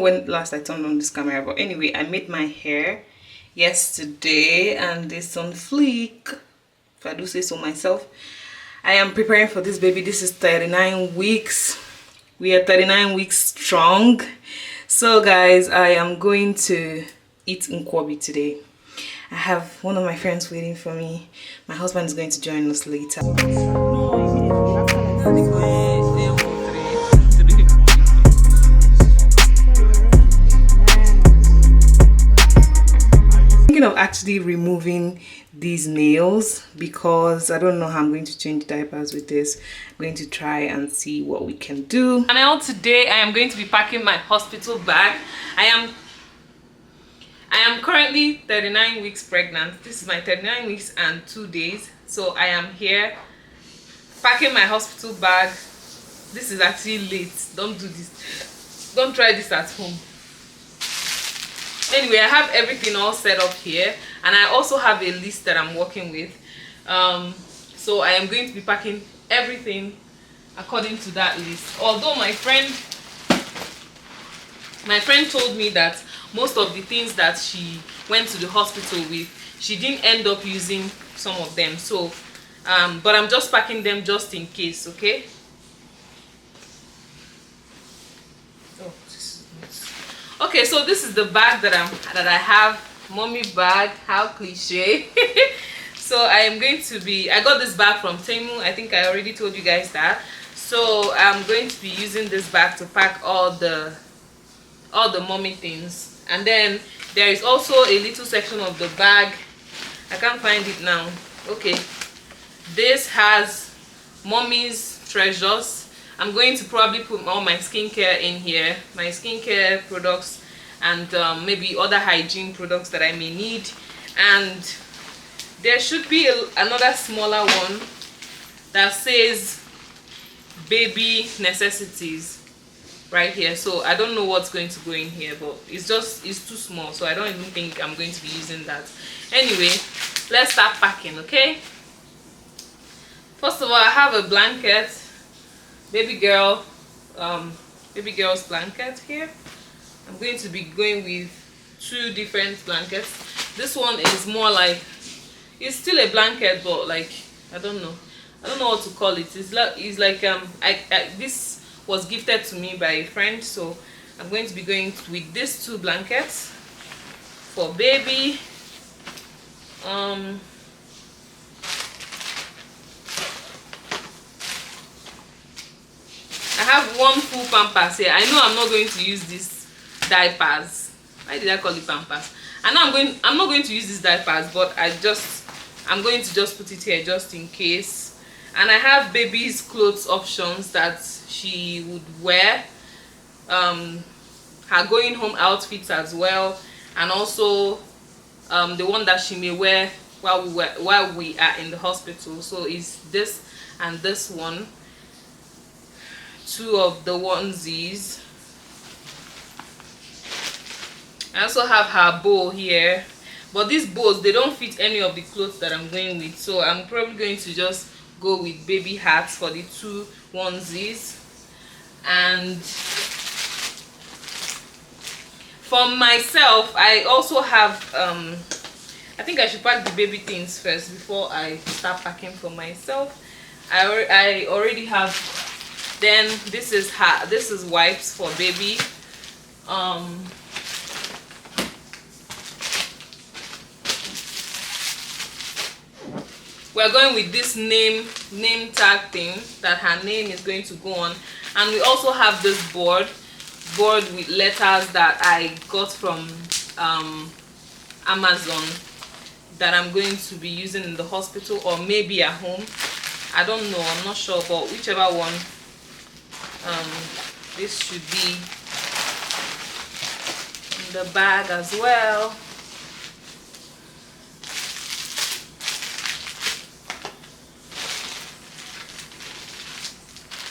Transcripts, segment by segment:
when last I turned on this camera, but anyway, I made my hair yesterday and it's on fleek, if I do say so myself. I am preparing for this baby. This is 39 weeks. We are 39 weeks strong. So guys, I am going to eat nkwobi today. I have one of my friends waiting for me. My husband is going to join us later. Of actually removing these nails because I don't know how I'm going to change diapers with this. I'm going to try and see what we can do. And now today I am going to be packing my hospital bag. I am currently 39 weeks pregnant. This is my 39 weeks and 2 days. So I am here packing my hospital bag. This is actually late. Don't do this. Don't try this at home. Anyway, I have everything all set up here, and I also have a list that I'm working with. So I am going to be packing everything according to that list. Although my friend told me that most of the things that she went to the hospital with, she didn't end up using some of them. So but I'm just packing them just in case, okay? Okay, so this is the bag that I have. Mommy bag, how cliche. So I am going to be, I got this bag from Temu. I think I already told you guys that. So I'm going to be using this bag to pack all the mommy things. And then there is also a little section of the bag. I can't find it now. Okay, this has mommy's treasures. I'm going to probably put all my skincare in here, my skincare products, and maybe other hygiene products that I may need. And there should be another smaller one that says baby necessities right here. So I don't know what's going to go in here, but it's too small, so I don't even think I'm going to be using that. Anyway, let's start packing, okay? First of all, I have a blanket, baby girl's blanket here. I'm going to be going with 2 different blankets. This one is more like, it's still a blanket, but like, I don't know what to call it. It's like this was gifted to me by a friend, so I'm going to be going with these 2 blankets for baby. I have 1 full pampers here. I know I'm not going to use these diapers. Why did I call it pampers? I know I'm not going to use these diapers, but I'm going to just put it here just in case. And I have baby's clothes options that she would wear, her going home outfits as well, and also the one that she may wear while we are in the hospital. So it's this and this one. 2 of the onesies. I also have her bow here, but these bows, they don't fit any of the clothes that I'm going with, so I'm probably going to just go with baby hats for the 2 onesies. And for myself, I also have I think I should pack the baby things first before I start packing for myself. I already have. Then this is wipes for baby. We're going with this name tag thing that her name is going to go on, and we also have this board with letters that I got from Amazon that I'm going to be using in the hospital or maybe at home. I don't know, I'm not sure, but whichever one. This should be in the bag as well.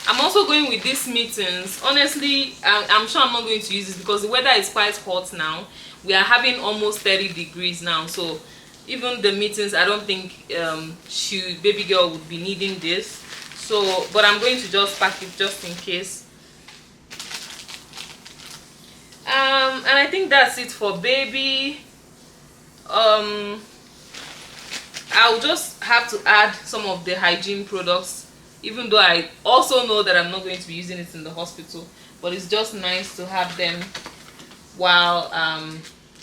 I'm also going with these mittens. Honestly, I'm sure I'm not going to use this because the weather is quite hot now. We are having almost 30 degrees now, so even the mittens, I don't think baby girl would be needing this. So, but I'm going to just pack it just in case. And I think that's it for baby. I'll just have to add some of the hygiene products, even though I also know that I'm not going to be using it in the hospital, but it's just nice to have them while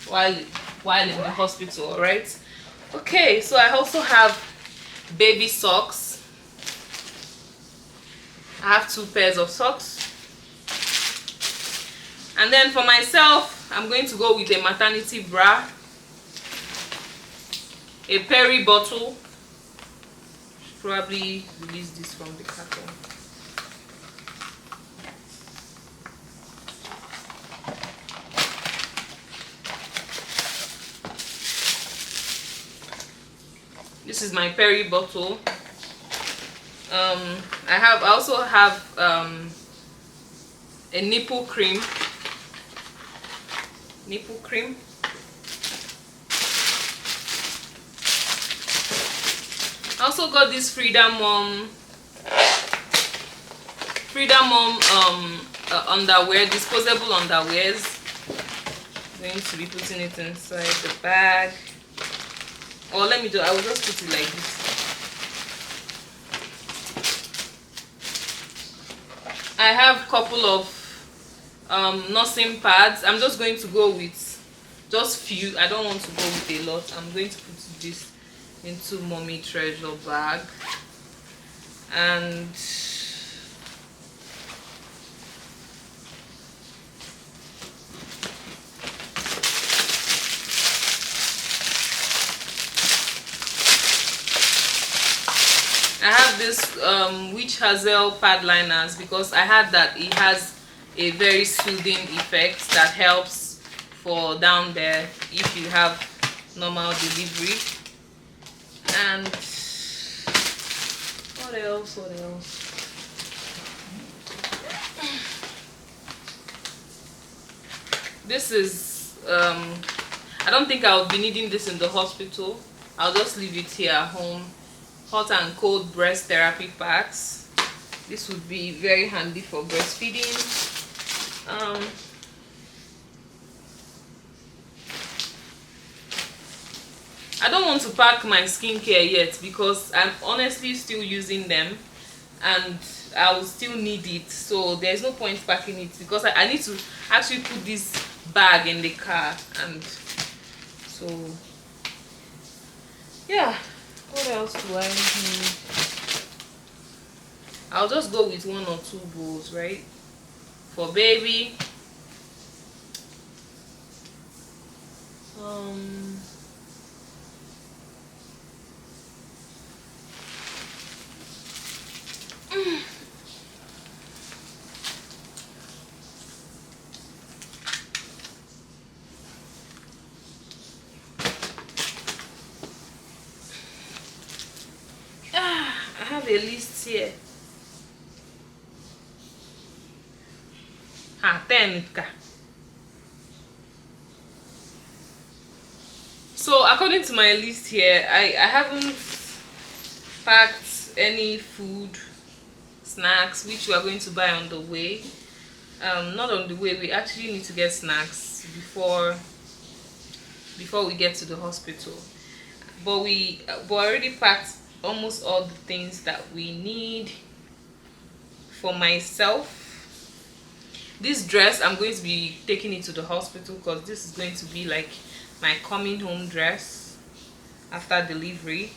while in the hospital. All right. Okay, so I also have baby socks. I have 2 pairs of socks. And then for myself, I'm going to go with a maternity bra, a peri bottle. Should probably release this from the carton. This is my peri bottle. I also have a nipple cream. I also got this Freedom Mom underwear, disposable underwears. I'm going to be putting it inside the bag. Or I will just put it like this. I have a couple of nursing pads. I'm just going to go with just few. I don't want to go with a lot. I'm going to put this into mommy treasure bag. And I have this witch hazel pad liners because I had that it has a very soothing effect that helps for down there if you have normal delivery. And what else? This is I don't think I'll be needing this in the hospital. I'll just leave it here at home. Hot and cold breast therapy packs. This would be very handy for breastfeeding. I don't want to pack my skincare yet because I'm honestly still using them and I will still need it, so there's no point packing it because I need to actually put this bag in the car. And so yeah, what else do I need? I'll just go with 1 or 2 bowls, right? For baby, I have a list here. 10. So according to my list here, I haven't packed any food, snacks, which we are going to buy on the way. Not on the way, we actually need to get snacks before we get to the hospital. But I already packed almost all the things that we need. For myself, this dress, I'm going to be taking it to the hospital because this is going to be like my coming home dress after delivery.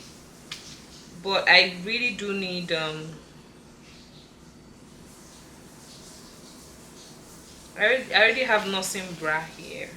But I really do need I already have nursing bra here.